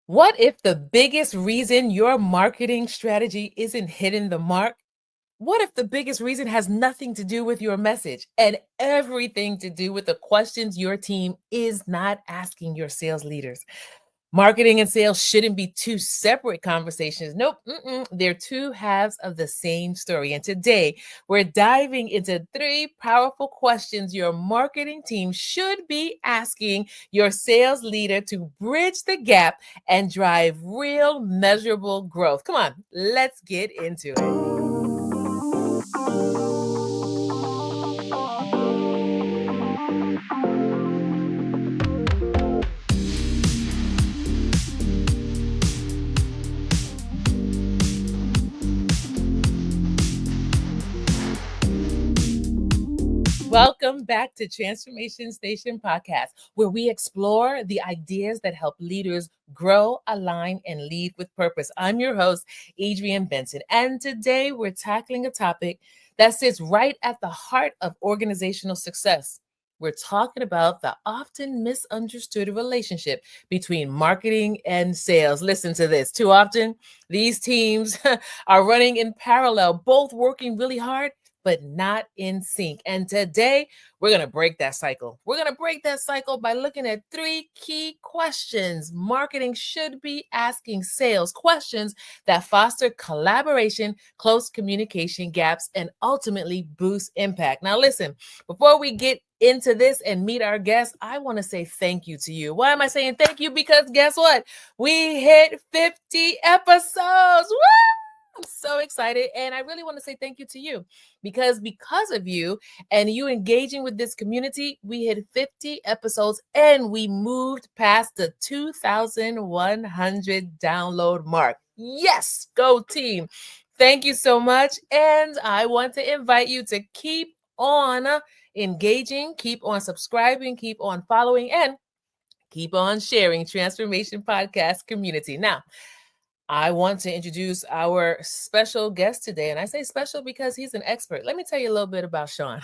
What if the biggest reason your marketing strategy isn't hitting the mark? What if the biggest reason has nothing to do with your message and everything to do with the questions your team is not asking your sales leaders? Marketing and sales shouldn't be two separate conversations. Nope, they're two halves of the same story. And today, we're diving into three powerful questions your marketing team should be asking your sales leader to bridge the gap and drive real measurable growth. Come on, let's get into it. Welcome back to Transformation Station Podcast, where we explore the ideas that help leaders grow, align, and lead with purpose. I'm your host, Adrienne Benson, and today we're tackling a topic that sits right at the heart of organizational success. We're talking about the often misunderstood relationship between marketing and sales. Listen to this. Too often, these teams are running in parallel, both working really hard but not in sync. And today, we're going to break that cycle. We're going to break that cycle by looking at three key questions marketing should be asking sales, questions that foster collaboration, close communication gaps, and ultimately boost impact. Now, listen, before we get into this and meet our guests, I want to say thank you to you. Why am I saying thank you? Because guess what? We hit 50 episodes. Woo! I'm so excited. And I really want to say thank you to you because of you and you engaging with this community, we hit 50 episodes and we moved past the 2,100 download mark. Yes, go team. Thank you so much. And I want to invite you to keep on engaging, keep on subscribing, keep on following, and keep on sharing Transformation Podcast community. Now, I want to introduce our special guest today. And I say special because he's an expert. Let me tell you a little bit about Sean.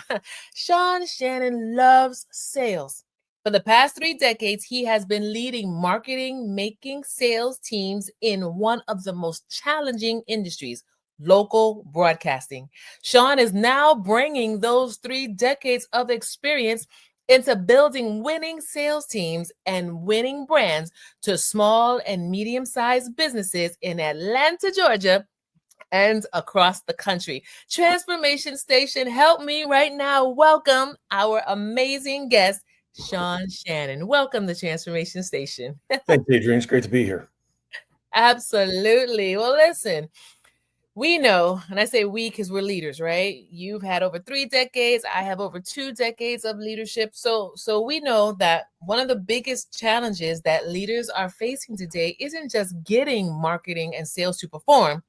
Sean Shannon loves sales. For the past 3 decades, he has been leading marketing, making sales teams in one of the most challenging industries, local broadcasting. Sean is now bringing those 3 decades of experience into building winning sales teams and winning brands to small and medium sized businesses in Atlanta, Georgia, and across the country. Transformation Station, help me right now welcome our amazing guest, Sean Shannon. Welcome to Transformation Station. Thanks, Adrian. It's great to be here. Absolutely. Well, listen, we know, and I say we because we're leaders, right? You've had over 3 decades. I have over 2 decades of leadership. So we know that one of the biggest challenges that leaders are facing today isn't just getting marketing and sales to perform.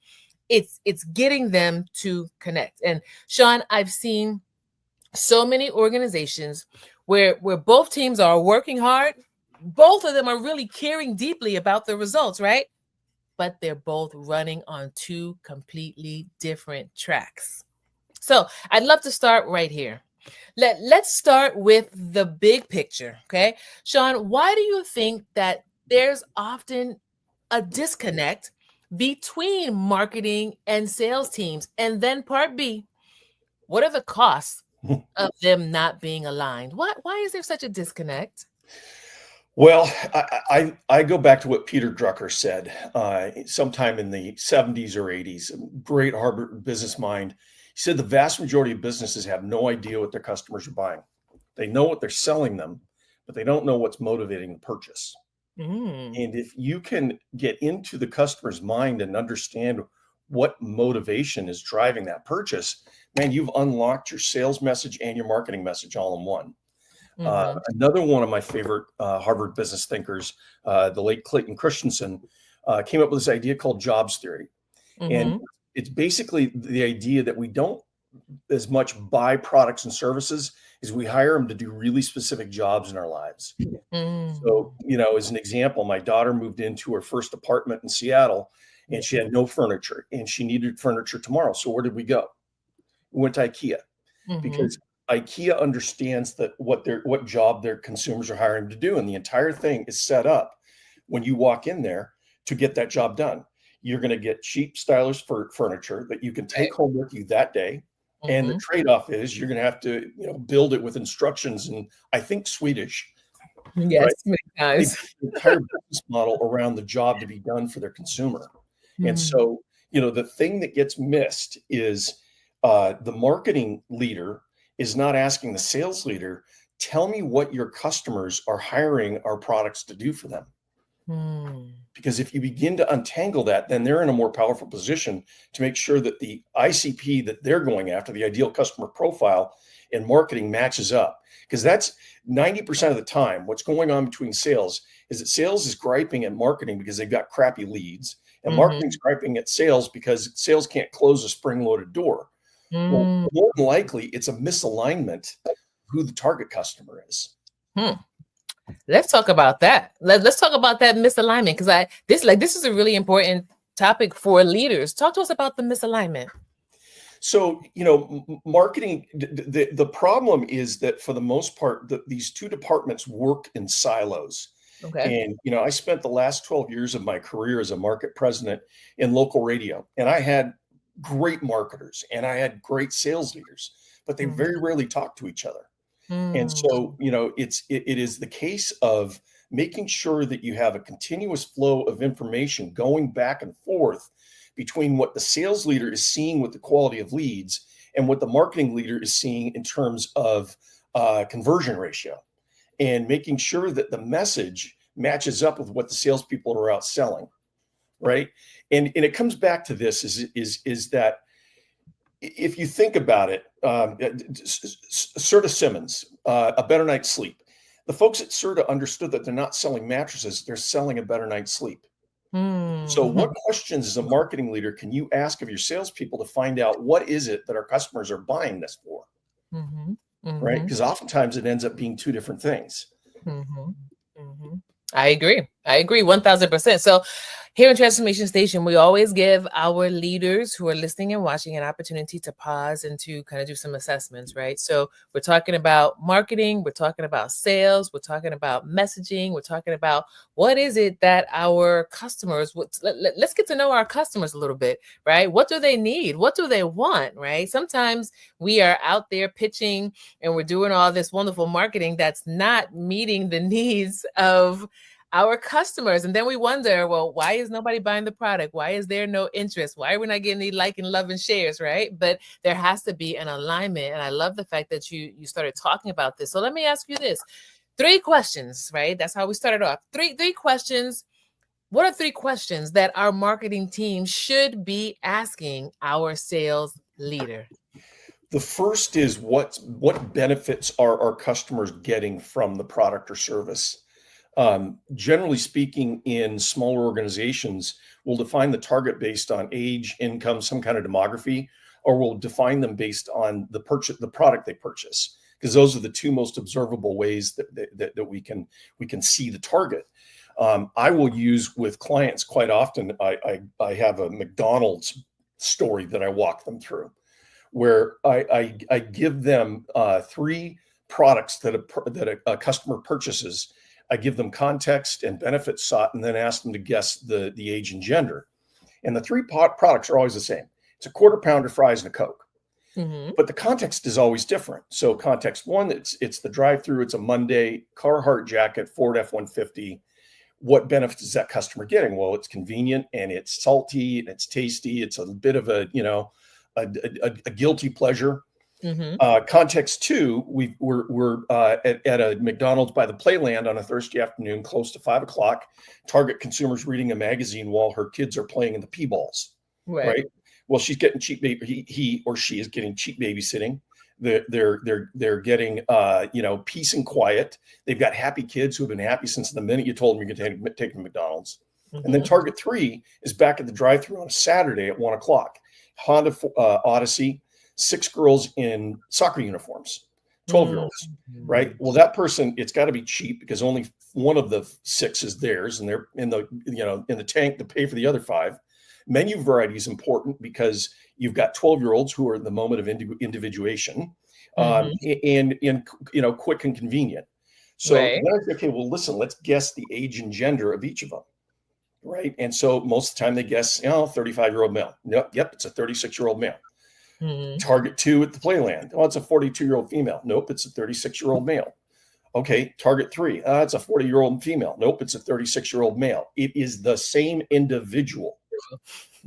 It's getting them to connect. And Sean, I've seen so many organizations where both teams are working hard. Both of them are really caring deeply about the results, right? But they're both running on two completely different tracks. So I'd love to start right here. Let's start with the big picture. Okay. Sean, why do you think that there's often a disconnect between marketing and sales teams? And then part B, what are the costs of them not being aligned? Why is there such a disconnect? Well, I go back to what Peter Drucker said sometime in the 70s or 80s, a great Harvard business mind. He said the vast majority of businesses have no idea what their customers are buying. They know what they're selling them, but they don't know what's motivating the purchase. Mm, And if you can get into the customer's mind and understand what motivation is driving that purchase, man, you've unlocked your sales message and your marketing message all in one. mm-hmm, Another one of my favorite Harvard business thinkers, the late Clayton Christensen, came up with this idea called jobs theory. And mm-hmm, it's basically the idea that we don't as much buy products and services as we hire them to do really specific jobs in our lives. mm, So, as an example, my daughter moved into her first apartment in Seattle and she had no furniture and she needed furniture tomorrow. So where did we go? We went to IKEA mm-hmm, because IKEA understands that what job their consumers are hiring to do, and the entire thing is set up when you walk in there. to get that job done. You're going to get cheap, stylish furniture that you can Right. take home with you that day. And the trade-off is you're going to have to, build it with instructions in, I think, Swedish, right? Yes, many They times. built the entire business model around the job to be done for their consumer. And Mm. so, the thing that gets missed is the marketing leader is not asking the sales leader, tell me what your customers are hiring our products to do for them. Mm. Because if you begin to untangle that, then they're in a more powerful position to make sure that the ICP that they're going after, the ideal customer profile, and marketing matches up. Because that's 90% of the time what's going on between sales is that sales is griping at marketing because they've got crappy leads, and marketing's griping at sales because sales can't close a spring-loaded door. Well, Mm. more than likely, it's a misalignment of who the target customer is. Hmm. Let's talk about that. Let's talk about that misalignment, because this is a really important topic for leaders. Talk to us about the misalignment. So, marketing, the problem is that for the most part, these two departments work in silos. Okay. And, I spent the last 12 years of my career as a market president in local radio, and I had great marketers and I had great sales leaders, but they very rarely talked to each other. And so, it is the case of making sure that you have a continuous flow of information going back and forth between what the sales leader is seeing with the quality of leads and what the marketing leader is seeing in terms of conversion ratio, and making sure that the message matches up with what the salespeople are out selling, right? And it comes back to this is that if you think about it, Serta Simmons, A Better Night's Sleep. The folks at Serta understood that they're not selling mattresses, they're selling a better night's sleep. So what questions as a marketing leader can you ask of your salespeople to find out what is it that our customers are buying this for, right? Because oftentimes it ends up being two different things. I agree 1000%. So here in Transformation Station, we always give our leaders who are listening and watching an opportunity to pause and to kind of do some assessments, right? So we're talking about marketing, we're talking about sales, we're talking about messaging, we're talking about what is it that our customers, let's get to know our customers a little bit, right? What do they need? What do they want, right? Sometimes we are out there pitching and we're doing all this wonderful marketing that's not meeting the needs of our customers. And then we wonder, well, why is nobody buying the product? Why is there no interest? Why are we not getting any like and love and shares, right? But there has to be an alignment. And I love the fact that you started talking about this. So let me ask you this. 3 questions, right? That's how we started off. Three questions. What are 3 questions that our marketing team should be asking our sales leader? The first is what benefits are our customers getting from the product or service? Generally speaking, in smaller organizations, we'll define the target based on age, income, some kind of demography, or we'll define them based on the product they purchase, because those are the 2 most observable ways that we can see the target. I will use with clients quite often. I have a McDonald's story that I walk them through, where I give them 3 products that a customer purchases. I give them context and benefits sought, and then ask them to guess the age and gender. And the 3 products are always the same. It's a quarter pounder, fries, and a Coke. But the context is always different. So context 1, it's the drive-through. It's a Monday, Carhartt jacket, Ford F-150. What benefits is that customer getting? Well, it's convenient and it's salty and it's tasty. It's a bit of a guilty pleasure. Context 2, we're at a McDonald's by the Playland on a Thursday afternoon, close to 5 o'clock. Target consumer's reading a magazine while her kids are playing in the P-balls, right? Well, she's getting cheap baby. He or she is getting cheap babysitting. They're getting peace and quiet. They've got happy kids who have been happy since the minute you told them you're going to take them to McDonald's. And then target 3 is back at the drive-thru on a Saturday at 1 o'clock. Honda Odyssey. 6 girls in soccer uniforms, 12-year-olds, right? Well, that person, it's got to be cheap because only one of the 6 is theirs, and they're in the tank to pay for the other 5. Menu variety is important because you've got 12-year-olds who are in the moment of individuation, and quick and convenient. So then I say, okay, well, listen, let's guess the age and gender of each of them, right? And so most of the time they guess, 35-year-old male. Yep, it's a 36-year-old male. Mm-hmm. Target 2 at the playland. Oh, it's a 42-year-old female. Nope, it's a 36-year-old male. Okay, target 3. It's a 40-year-old female. Nope, it's a 36-year-old male. It is the same individual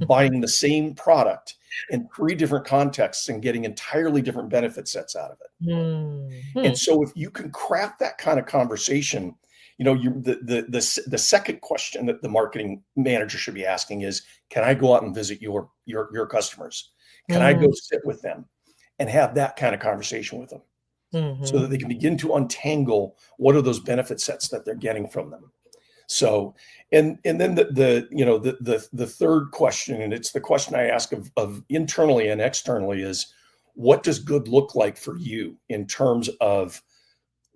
buying the same product in 3 different contexts and getting entirely different benefit sets out of it. Mm-hmm. And so if you can craft that kind of conversation, the second question that the marketing manager should be asking is, can I go out and visit your customers? Can I go sit with them and have that kind of conversation with them so that they can begin to untangle what are those benefit sets that they're getting from them? So, and then the third question, and it's the question I ask of internally and externally, is what does good look like for you in terms of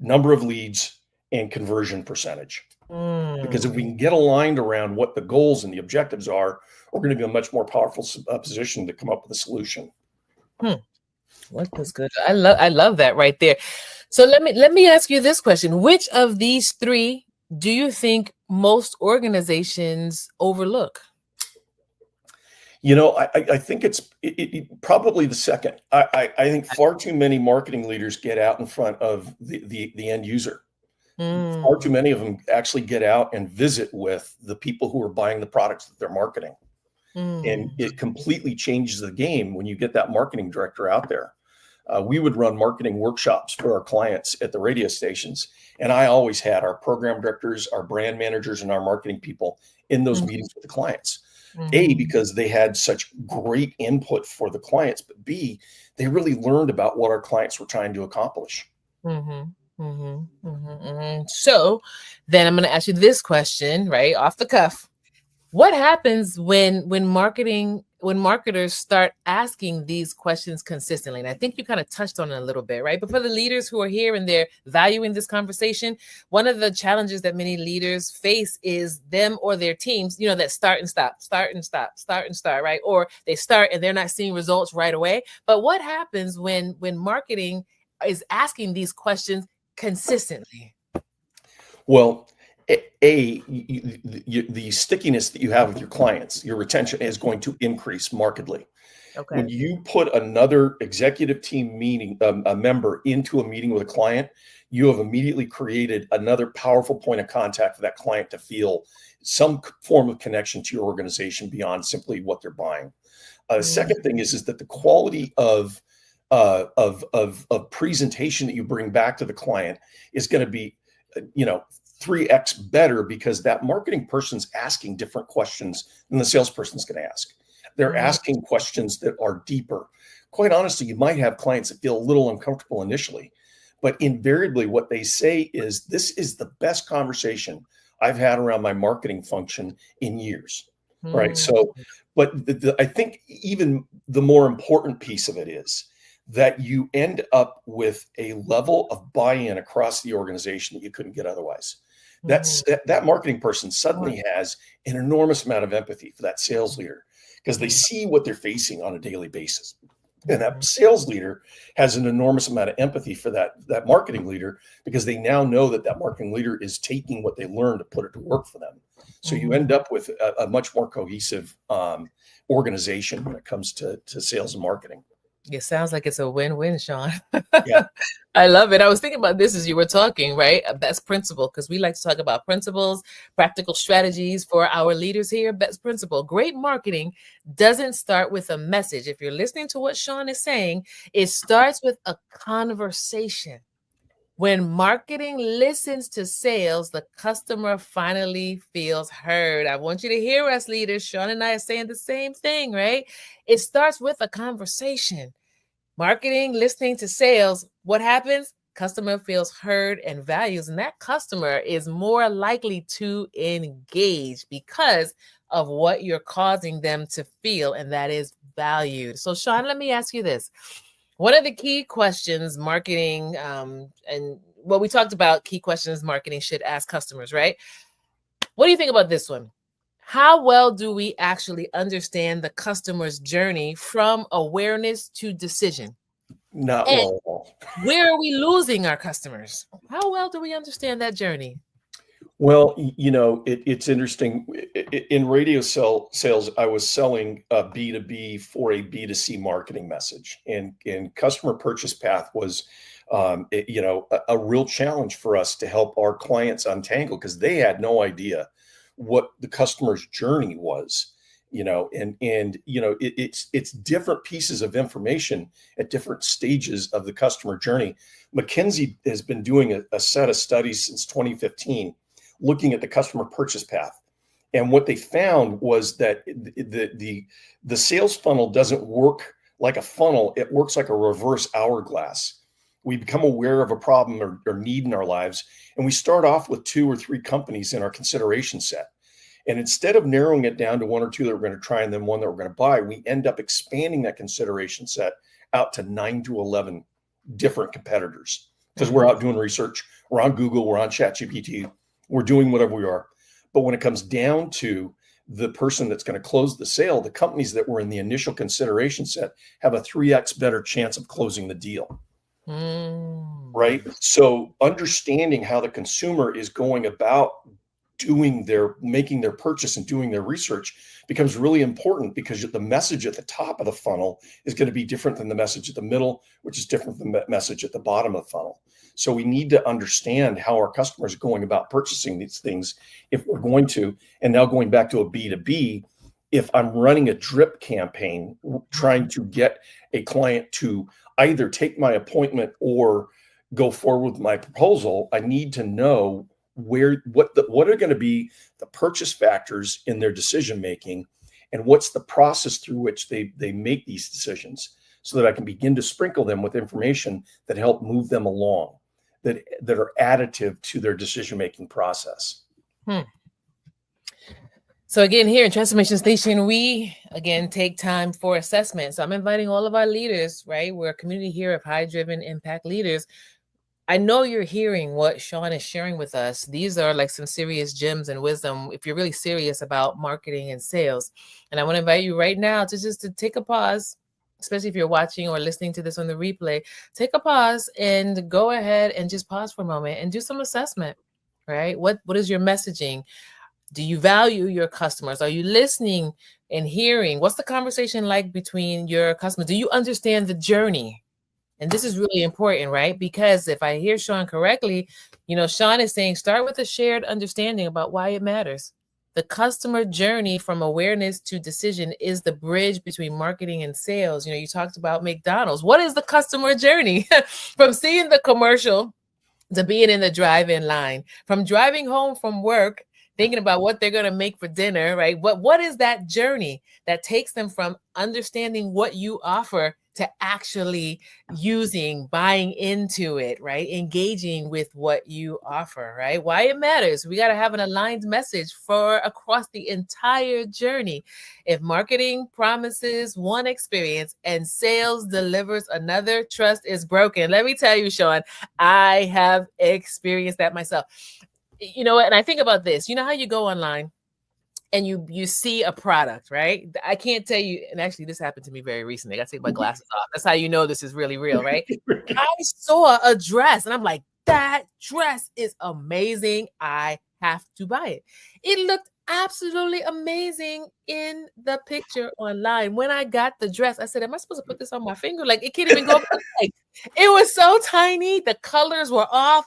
number of leads and conversion percentage? Because if we can get aligned around what the goals and the objectives are, we're going to be in a much more powerful position to come up with a solution. What was good? I love that right there. So let me ask you this question: which of these 3 do you think most organizations overlook? I think it's probably the second. I think far too many marketing leaders get out in front of the end user. Far too many of them actually get out and visit with the people who are buying the products that they're marketing. And it completely changes the game when you get that marketing director out there. We would run marketing workshops for our clients at the radio stations. And I always had our program directors, our brand managers, and our marketing people in those meetings with the clients. A, because they had such great input for the clients, but B, they really learned about what our clients were trying to accomplish. So then I'm going to ask you this question, right off the cuff. What happens when marketers start asking these questions consistently? And I think you kind of touched on it a little bit, right? But for the leaders who are here and they're valuing this conversation, one of the challenges that many leaders face is them or their teams, that start and stop, right? Or they start and they're not seeing results right away. But what happens when marketing is asking these questions consistently? Well, the stickiness that you have with your clients, your retention is going to increase markedly. Okay. When you put another executive team meeting, a member into a meeting with a client, you have immediately created another powerful point of contact for that client to feel some form of connection to your organization beyond simply what they're buying. The second thing is that the quality of presentation that you bring back to the client is going to be, 3x better, because that marketing person's asking different questions than the salesperson's going to ask. They're asking questions that are deeper. Quite honestly, you might have clients that feel a little uncomfortable initially, but invariably what they say is, this is the best conversation I've had around my marketing function in years. Right. So, but I think even the more important piece of it is that you end up with a level of buy-in across the organization that you couldn't get otherwise. That marketing person suddenly has an enormous amount of empathy for that sales leader, because they see what they're facing on a daily basis. And that sales leader has an enormous amount of empathy for that marketing leader, because they now know that marketing leader is taking what they learned to put it to work for them. So you end up with a much more cohesive organization when it comes to sales and marketing. It sounds like it's a win-win, Sean. Yeah. I love it. I was thinking about this as you were talking, right? A best principle, because we like to talk about principles, practical strategies for our leaders here. Best principle: great marketing doesn't start with a message. If you're listening to what Sean is saying, it starts with a conversation. When marketing listens to sales, the customer finally feels heard. I want you to hear us, leaders. Sean and I are saying the same thing, right? It starts with a conversation. Marketing listening to sales, what happens? Customer feels heard and values, and that customer is more likely to engage because of what you're causing them to feel, and that is valued. So, Sean, let me ask you this. One of the key questions marketing, we talked about key questions marketing should ask customers, right? What do you think about this one? How well do we actually understand the customer's journey from awareness to decision? Not well at all. Where are we losing our customers? How well do we understand that journey? Well, it's interesting. In radio sales, I was selling a B2B for a B2C marketing message, and customer purchase path was, a real challenge for us to help our clients untangle because they had no idea what the customer's journey was. It's different pieces of information at different stages of the customer journey. McKinsey has been doing a set of studies since 2015 looking at the customer purchase path. And what they found was that the sales funnel doesn't work like a funnel. It works like a reverse hourglass. We become aware of a problem or need in our lives, and we start off with 2 or 3 companies in our consideration set. And instead of narrowing it down to 1 or 2 that we're going to try and then one that we're going to buy, we end up expanding that consideration set out to 9 to 11 different competitors because we're out doing research. We're on Google, we're on ChatGPT, we're doing whatever we are. But when it comes down to the person that's going to close the sale, the companies that were in the initial consideration set have a 3x better chance of closing the deal. Right? So understanding how the consumer is going about making their purchase and doing their research becomes really important because the message at the top of the funnel is going to be different than the message at the middle, which is different than the message at the bottom of the funnel. So we need to understand how our customers are going about purchasing these things if we're going to. And now going back to a B2B, if I'm running a drip campaign, trying to get a client to either take my appointment or go forward with my proposal, I need to know what are going to be the purchase factors in their decision making, and what's the process through which they make these decisions, so that I can begin to sprinkle them with information that help move them along, that are additive to their decision making process. So again, here in Transformation Station, we again take time for assessment. So I'm inviting all of our leaders, right? We're a community here of high-driven impact leaders. I know you're hearing what Sean is sharing with us. These are like some serious gems and wisdom if you're really serious about marketing and sales. And I want to invite you right now to just to take a pause, especially if you're watching or listening to this on the replay. Take a pause and go ahead and just pause for a moment and do some assessment, right? What is your messaging? Do you value your customers? Are you listening and hearing? What's the conversation like between your customers? Do you understand the journey? And this is really important, right? Because if I hear Sean correctly, Sean is saying start with a shared understanding about why it matters. The customer journey from awareness to decision is the bridge between marketing and sales. You talked about McDonald's. What is the customer journey? From seeing the commercial to being in the drive-in line, from driving home from work, thinking about what they're going to make for dinner, right? What is that journey that takes them from understanding what you offer to actually buying into it, right? Engaging with what you offer, right? Why it matters. We got to have an aligned message for across the entire journey. If marketing promises one experience and sales delivers another, trust is broken. Let me tell you, Sean, I have experienced that myself. And I think about this, how you go online and you see a product, right? I can't tell you, and actually this happened to me very recently. I got to take my glasses off. That's how you know this is really real, right? I saw a dress and I'm like, that dress is amazing. I have to buy it. It looked absolutely amazing in the picture online. When I got the dress, I said, am I supposed to put this on my finger? Like, it can't even go. It was so tiny. The colors were off.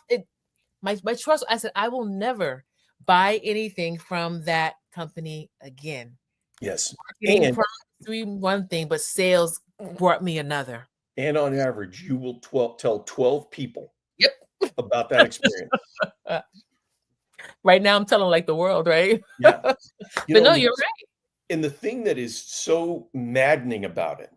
My trust, I said, I will never buy anything from that company again. Yes. Marketing promised me one thing, but sales brought me another. And on average, you will tell 12 people about that experience. Right now, I'm telling like the world, right? Yeah. But no, you're right. And the thing that is so maddening about it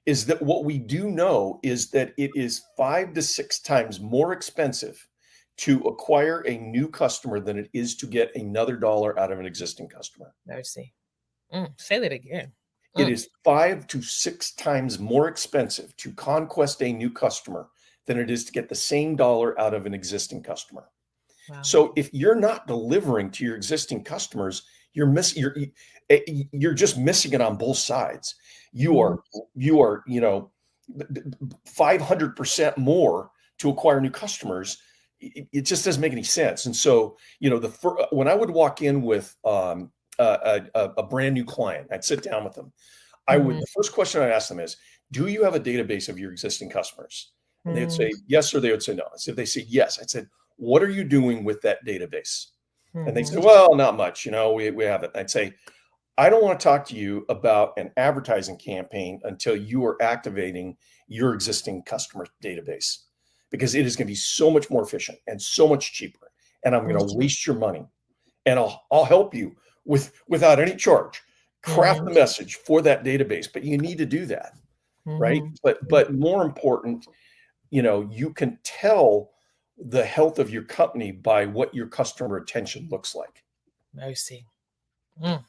is that what we do know is that it is 5 to 6 times more expensive to acquire a new customer than it is to get another dollar out of an existing customer. Mercy. Say that again. It is 5 to 6 times more expensive to conquest a new customer than it is to get the same dollar out of an existing customer. Wow. So if you're not delivering to your existing customers, you're just missing it on both sides. You are 500% more to acquire new customers it just doesn't make any sense. And so, when I would walk in with a brand new client, I'd sit down with them. Mhm. The first question I'd ask them is, do you have a database of your existing customers? And they'd Mm, say yes, or they would say no. So if they say yes, I'd say, what are you doing with that database? And they say, mhm, well, not much. We haven't. I'd say, I don't want to talk to you about an advertising campaign until you are activating your existing customer database, because it is going to be so much more efficient and so much cheaper. And I'm going to mhm, waste your money, and I'll help you without any charge craft mhm, the message for that database. But you need to do that, right? mhm, But more important, you can tell the health of your company by what your customer retention looks like. Mercy. Mm,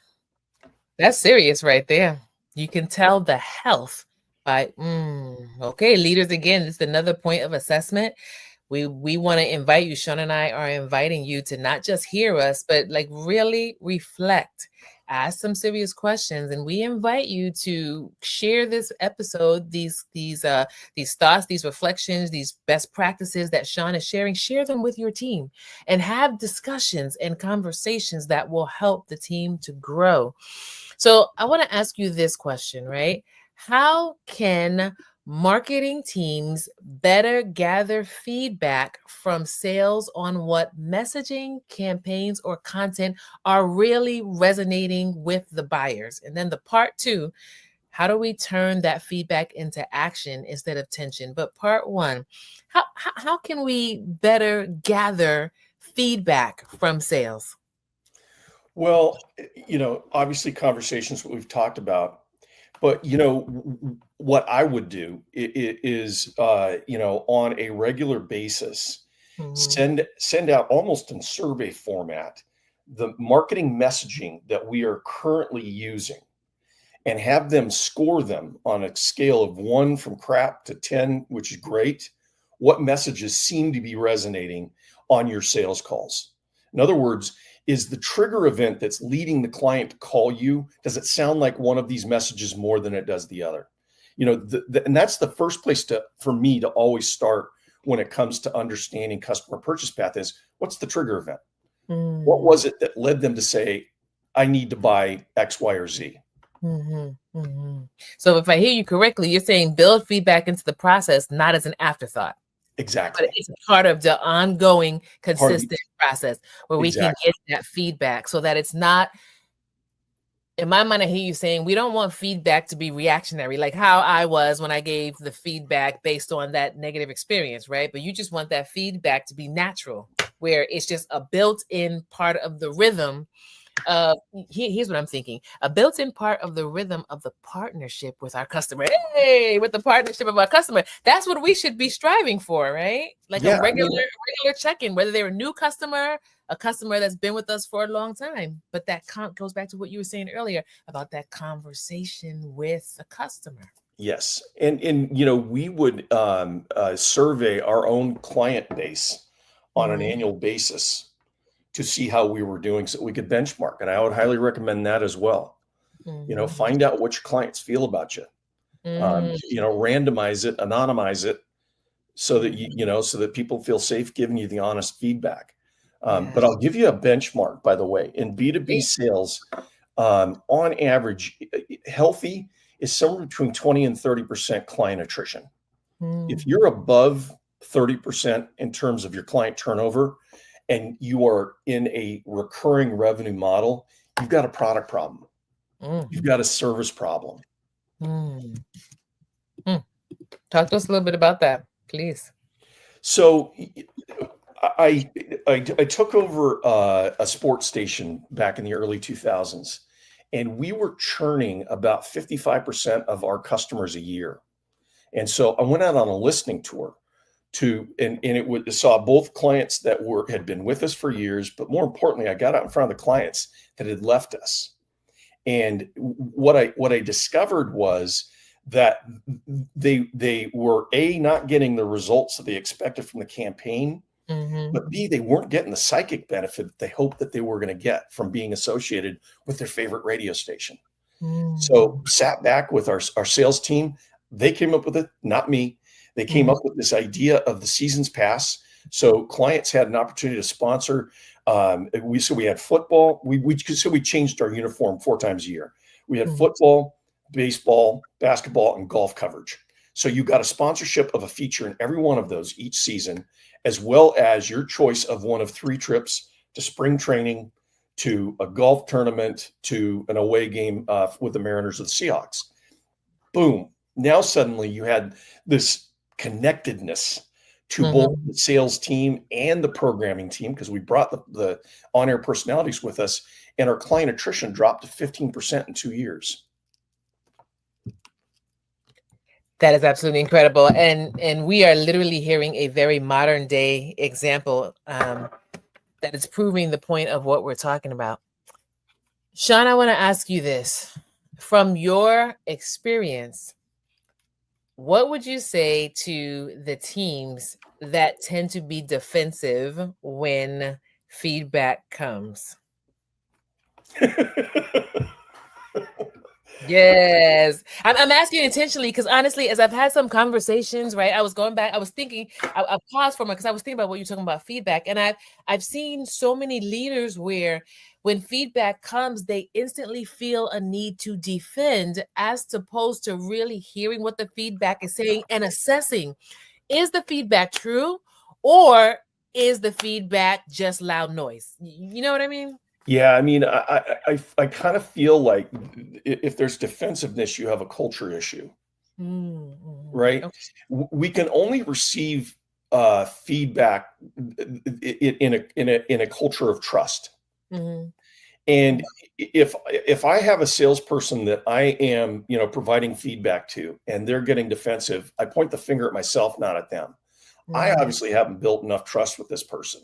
that's serious right there. You can tell the health by okay, leaders again, it's another point of assessment. We want to invite you, Sean and I are inviting you to not just hear us, but like really reflect, ask some serious questions, and we invite you to share this episode, these thoughts, these reflections, these best practices that Sean is sharing, share them with your team and have discussions and conversations that will help the team to grow. So I want to ask you this question, right? How can marketing teams better gather feedback from sales on what messaging, campaigns, or content are really resonating with the buyers? And then the part two, how do we turn that feedback into action instead of tension? But part one, how can we better gather feedback from sales? Well, obviously conversations what we've talked about, but what I would do is, on a regular basis, Mhm, send out almost in survey format the marketing messaging that we are currently using, and have them score them on a scale of 1 from crap to 10, which is great. What messages seem to be resonating on your sales calls? In other words, is the trigger event that's leading the client to call you, does it sound like one of these messages more than it does the other? And that's the first place for me to always start when it comes to understanding customer purchase path is, what's the trigger event? What mm. was it that led them to say, I need to buy X, Y, or Z? Mhm, mhm. So if I hear you correctly, you're saying build feedback into the process, not as an afterthought, but Exactly. it's a part of the ongoing, Part of the consistent process where we can Exactly. get that feedback so that it's not in my mind, I hear you saying we don't want feedback to be reactionary, like how I was when I gave the feedback based on that negative experience, right? But you just want that feedback to be natural, where it's just a built-in part of the rhythm here's what I'm thinking. A built-in part of the rhythm of the partnership with our customer. Hey, with the partnership of our customer. That's what we should be striving for, right? Like a Yeah, I regular, mean, regular check-in, whether they're a new customer, a customer that's been with us for a long time. But that goes back to what you were saying earlier about that conversation with the customer. yes. And we would survey our own client base on an Mhm, annual basis to see how we were doing so we could benchmark. And I would highly recommend that as well. mhm, Find out what your clients feel about you. mm, Randomize it, anonymize it, so that mhm. so that people feel safe giving you the honest feedback. Yeah. But I'll give you a benchmark, by the way. In B2B Great. sales, on average, healthy is somewhere between 20 and 30% client attrition. If Mm, you're above 30% in terms of your client turnover and you are in a recurring revenue model, you've got a product problem. mm, You've got a service problem. mm, mm. Talk to us a little bit about that, please. So I took over a sports station back in the early 2000s, and we were churning about 55% of our customers a year. And so I went out on a listening tour and it would saw both clients that had been with us for years, but more importantly, I got out in front of the clients that had left us. And what I discovered was that they were not getting the results that they expected from the campaign, Mhm. but B, they weren't getting the psychic benefit that they hoped that they were going to get from being associated with their favorite radio station. So Mm. sat back with our sales team. They came up with it, not me. They came Mhm. up with this idea of the seasons pass. So clients had an opportunity to sponsor. We had football. We changed our uniform 4 times a year. We had football, baseball, basketball, and golf coverage. So you got a sponsorship of a feature in every one of those each season, as well as your choice of one of 3 trips to spring training, to a golf tournament, to an away game with the Mariners or the Seahawks. Boom. Now suddenly you had this connectedness to both the sales team and the programming team, because we brought the on-air personalities with us, and our client attrition dropped to 15% in 2 years. That is absolutely incredible. And we are literally hearing a very modern day example that is proving the point of what we're talking about. Sean, I want to ask you this. From your experience, what would you say to the teams that tend to be defensive when feedback comes? Yes. I'm asking intentionally because honestly, as I've had some conversations, right, I was going back, I was thinking, I paused for a moment because I was thinking about what you're talking about feedback. And I've seen so many leaders where when feedback comes, they instantly feel a need to defend as opposed to really hearing what the feedback is saying and assessing, is the feedback true or is the feedback just loud noise? You know what I mean? Yeah, I mean, I kind of feel like if there's defensiveness, you have a culture issue, right? Okay. We can only receive feedback in a culture of trust. And if I have a salesperson that I am, providing feedback to, and they're getting defensive, I point the finger at myself, not at them. I obviously haven't built enough trust with this person.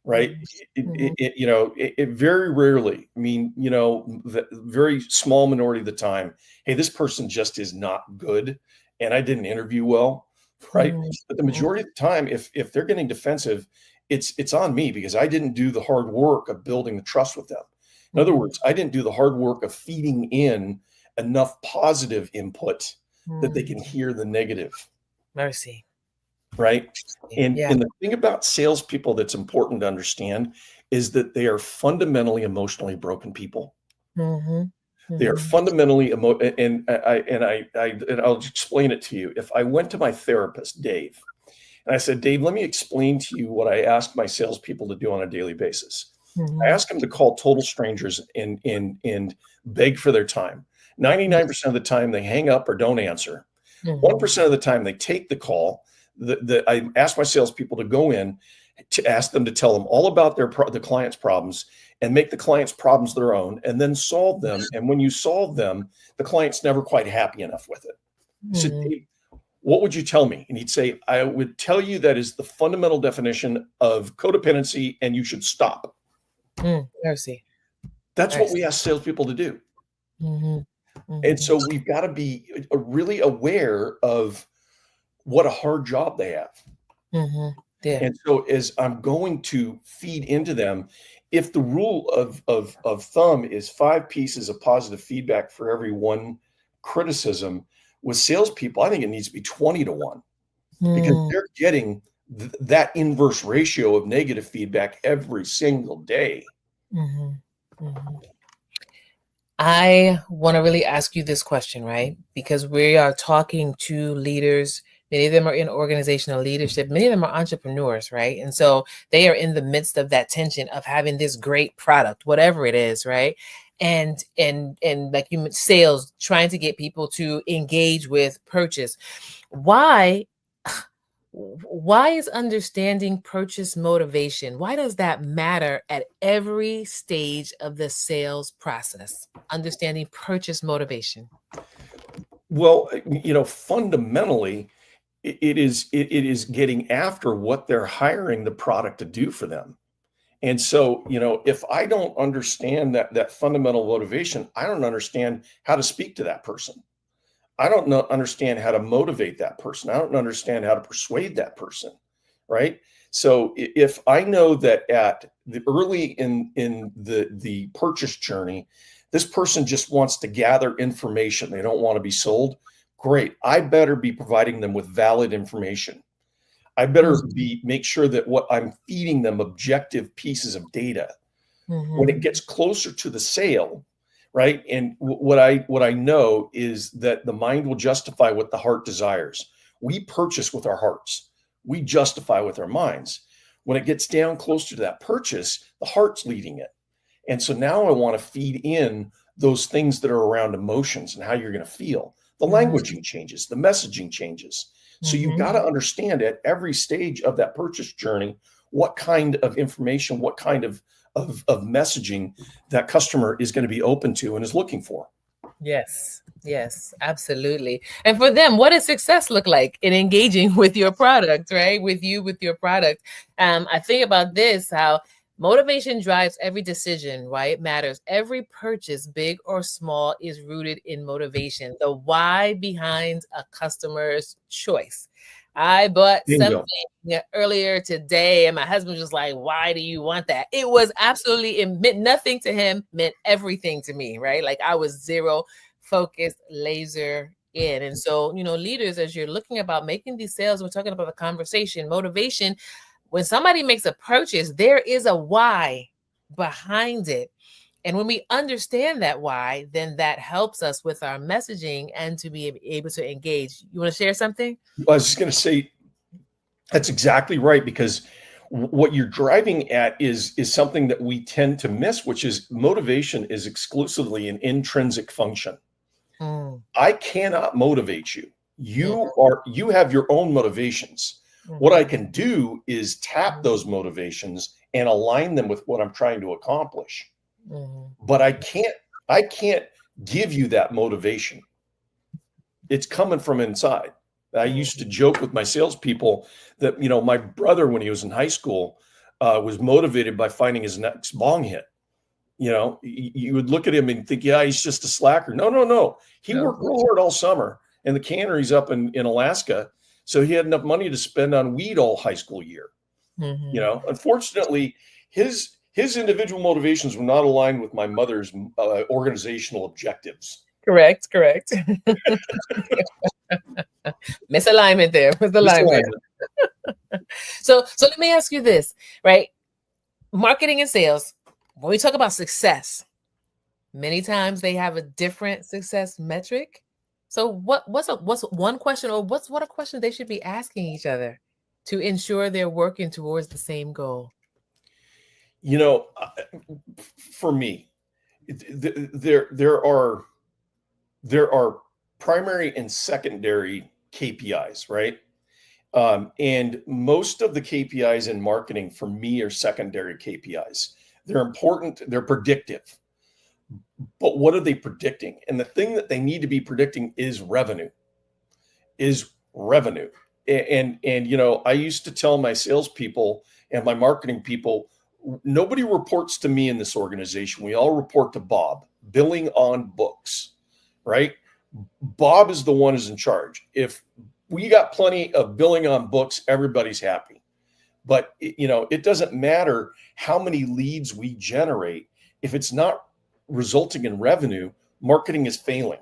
Right. It very rarely, I mean, the very small minority of the time, hey, this person just is not good and I didn't interview well. Right. But the majority of the time, if they're getting defensive, it's on me because I didn't do the hard work of building the trust with them. In other words, I didn't do the hard work of feeding in enough positive input that they can hear the negative. Mercy. Right. And the thing about salespeople that's important to understand is that they are fundamentally emotionally broken people. They are fundamentally and I'll explain it to you. If I went to my therapist, Dave, and I said, Dave, let me explain to you what I ask my salespeople to do on a daily basis. I ask them to call total strangers and beg for their time. 99% of the time they hang up or don't answer. 1% of the time they take the call. I ask my salespeople to go in to ask them to tell them all about the client's problems and make the client's problems their own and then solve them. And when you solve them, the client's never quite happy enough with it. So Dave, what would you tell me? And he'd say, I would tell you that is the fundamental definition of codependency and you should stop. Mercy. That's what we ask salespeople to do. And so we've got to be really aware of what a hard job they have. And so as I'm going to feed into them, if the rule of thumb is 5 pieces of positive feedback for every 1 criticism, with salespeople, I think it needs to be 20 to 1 because they're getting that inverse ratio of negative feedback every single day. I want to really ask you this question, right? Because we are talking to leaders. Many of them are in organizational leadership. Many of them are entrepreneurs, right? And so they are in the midst of that tension of having this great product, whatever it is, right? And like you mentioned, sales, trying to get people to engage with purchase. Why is understanding purchase motivation? Why does that matter at every stage of the sales process? Understanding purchase motivation. Well, fundamentally, it is getting after what they're hiring the product to do for them. And so, if I don't understand that fundamental motivation, I don't understand how to speak to that person. I don't understand how to motivate that person. I don't understand how to persuade that person, right? So if I know that at the early in the purchase journey, this person just wants to gather information, they don't want to be sold, great. I better be providing them with valid information. I better make sure that what I'm feeding them objective pieces of data. When it gets closer to the sale, right? And what I know is that the mind will justify what the heart desires. We purchase with our hearts. We justify with our minds. When it gets down closer to that purchase, the heart's leading it. And so now I want to feed in those things that are around emotions and how you're going to feel. The languaging changes, the messaging changes. So you've got to understand at every stage of that purchase journey, what kind of information, what kind of messaging that customer is going to be open to and is looking for. Yes, yes, absolutely. And for them, what does success look like in engaging with your product, right? With your product. I think about this, how motivation drives every decision, why it matters. Every purchase, big or small, is rooted in motivation, the why behind a customer's choice. I bought Bingo. something earlier today, and my husband was just like, "Why do you want that?" It was absolutely, it meant nothing to him, meant everything to me, right? Like I was zero focused, laser in. And so, leaders, as you're looking about making these sales, we're talking about the conversation, motivation. When somebody makes a purchase, there is a why behind it. And when we understand that why, then that helps us with our messaging and to be able to engage. You want to share something? I was just going to say, that's exactly right, because what you're driving at is something that we tend to miss, which is motivation is exclusively an intrinsic function. I cannot motivate you. You have your own motivations. What I can do is tap those motivations and align them with what I'm trying to accomplish. But I can't give you that motivation. It's coming from inside. I used to joke with my salespeople that, my brother, when he was in high school, was motivated by finding his next bong hit. You would look at him and think, yeah, he's just a slacker. No. He worked real hard all summer, and the cannery's up in Alaska. So he had enough money to spend on weed all high school year. Unfortunately, his individual motivations were not aligned with my mother's organizational objectives. Correct. Misalignment there. Misalignment. So let me ask you this, right? Marketing and sales, when we talk about success, many times they have a different success metric. So what's one question, or what a question they should be asking each other to ensure they're working towards the same goal? For me, there are primary and secondary KPIs, right? And most of the KPIs in marketing for me are secondary KPIs. They're important, they're predictive. But what are they predicting? And the thing that they need to be predicting is revenue. And I used to tell my salespeople and my marketing people, nobody reports to me in this organization. We all report to Bob, billing on books, right? Bob is the one who's in charge. If we got plenty of billing on books, everybody's happy. But it doesn't matter how many leads we generate. If it's not resulting in revenue, marketing is failing.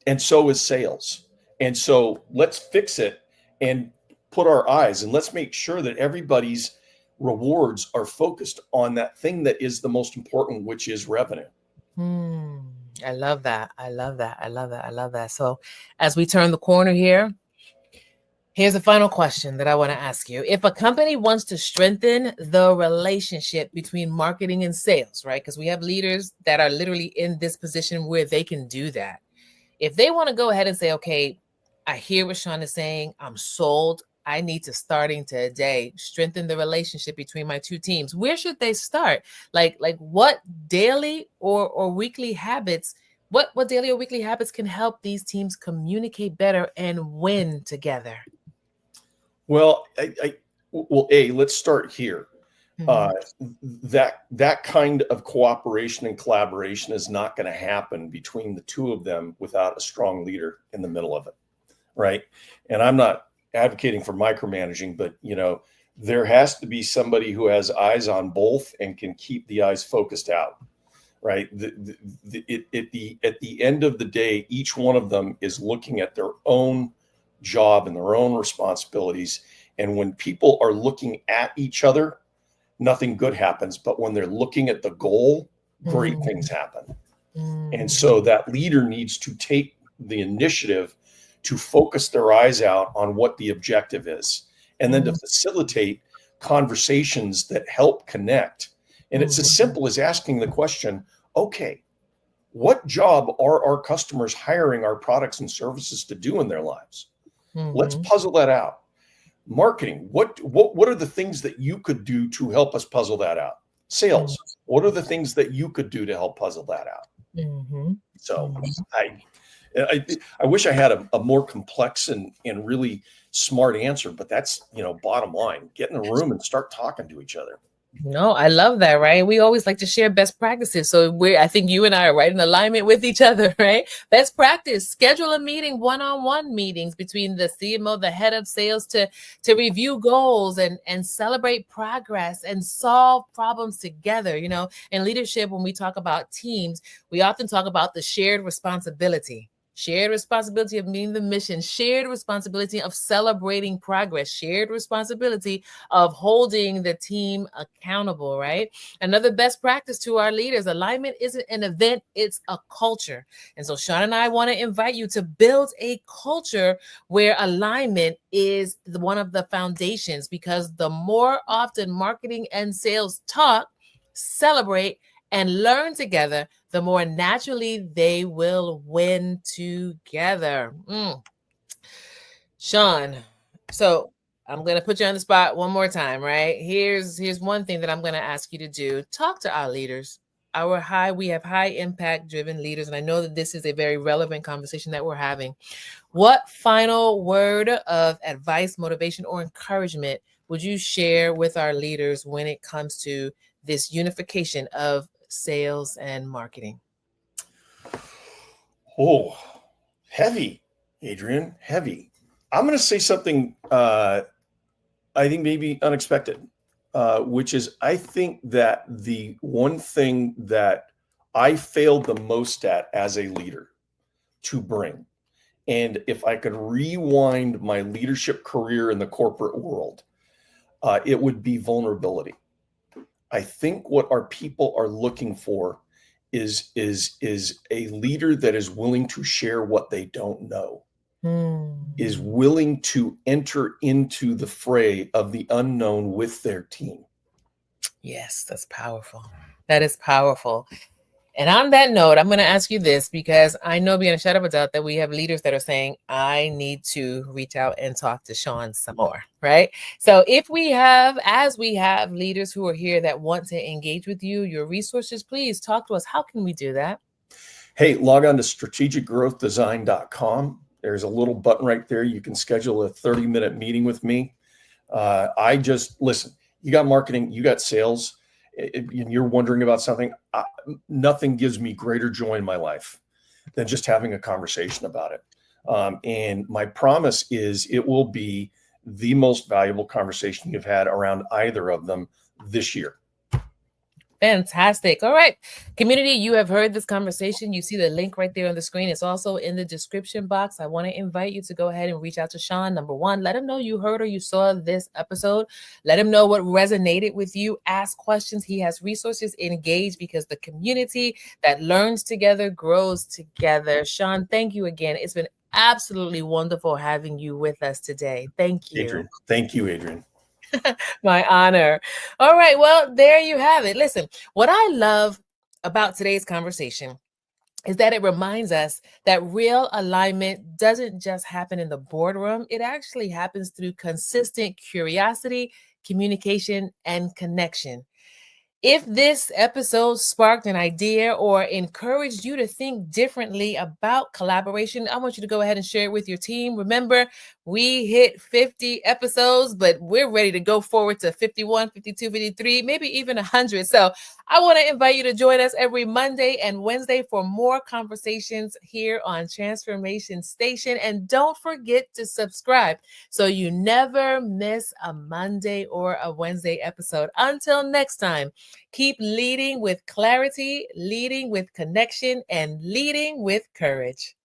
And so is sales. And so let's fix it and put our eyes, and let's make sure that everybody's rewards are focused on that thing that is the most important, which is revenue. I love that. So as we turn the corner here, here's a final question that I want to ask you. If a company wants to strengthen the relationship between marketing and sales, right? Because we have leaders that are literally in this position where they can do that. If they want to go ahead and say, okay, I hear what Sean is saying, I'm sold, I need to, starting today, strengthen the relationship between my two teams, where should they start? Like what daily or weekly habits, what daily or weekly habits can help these teams communicate better and win together? Well, let's start here. That kind of cooperation and collaboration is not going to happen between the two of them without a strong leader in the middle of it, right? And I'm not advocating for micromanaging, but there has to be somebody who has eyes on both and can keep the eyes focused out, right? At the end of the day, each one of them is looking at their own job and their own responsibilities And when people are looking at each other, nothing good happens. But when they're looking at the goal, great things happen. And so that leader needs to take the initiative to focus their eyes out on what the objective is, and then to facilitate conversations that help connect. And it's as simple as asking the question, okay, what job are our customers hiring our products and services to do in their lives? Let's puzzle that out. Marketing, what are the things that you could do to help us puzzle that out? Sales, what are the things that you could do to help puzzle that out? So I wish I had a more complex and really smart answer, but that's, bottom line. Get in a room and start talking to each other. No, I love that, right? We always like to share best practices. So I think you and I are right in alignment with each other, right? Best practice, schedule a meeting, one-on-one meetings between the CMO, the head of sales to review goals and celebrate progress and solve problems together. In leadership, when we talk about teams, we often talk about the shared responsibility of meeting the mission, shared responsibility of celebrating progress, shared responsibility of holding the team accountable, right? Another best practice to our leaders, alignment isn't an event, it's a culture. And so Sean and I want to invite you to build a culture where alignment is one of the foundations, because the more often marketing and sales talk, celebrate, and learn together, the more naturally they will win together. Sean, so I'm going to put you on the spot one more time, right? Here's one thing that I'm going to ask you to do. Talk to our leaders. We have high impact driven leaders, and I know that this is a very relevant conversation that we're having. What final word of advice, motivation, or encouragement would you share with our leaders when it comes to this unification of sales and marketing? Oh, heavy, Adrian, heavy. I'm going to say something I think maybe unexpected, which is I think that the one thing that I failed the most at as a leader to bring, and if I could rewind my leadership career in the corporate world, it would be vulnerability. I think what our people are looking for is a leader that is willing to share what they don't know, is willing to enter into the fray of the unknown with their team. Yes, that's powerful. That is powerful. And on that note, I'm going to ask you this, because I know beyond a shadow of a doubt that we have leaders that are saying, I need to reach out and talk to Sean some more, right? So as we have leaders who are here that want to engage with you, your resources, please talk to us. How can we do that? Hey, log on to strategicgrowthdesign.com. There's a little button right there. You can schedule a 30-minute meeting with me. Listen, you got marketing, you got sales, and you're wondering about something, nothing gives me greater joy in my life than just having a conversation about it. And my promise is it will be the most valuable conversation you've had around either of them this year. Fantastic. All right. Community, you have heard this conversation. You see the link right there on the screen. It's also in the description box. I want to invite you to go ahead and reach out to Sean. Number one, let him know you heard or you saw this episode. Let him know what resonated with you. Ask questions. He has resources. Engage, because the community that learns together grows together. Sean, thank you again. It's been absolutely wonderful having you with us today. Thank you. Adrian. Thank you, Adrian. My honor. All right. Well, there you have it. Listen, what I love about today's conversation is that it reminds us that real alignment doesn't just happen in the boardroom. It actually happens through consistent curiosity, communication, and connection. If this episode sparked an idea or encouraged you to think differently about collaboration, I want you to go ahead and share it with your team. Remember, we hit 50 episodes, but we're ready to go forward to 51, 52, 53, maybe even 100. So I want to invite you to join us every Monday and Wednesday for more conversations here on Transformation Station. And don't forget to subscribe so you never miss a Monday or a Wednesday episode. Until next time, keep leading with clarity, leading with connection, and leading with courage.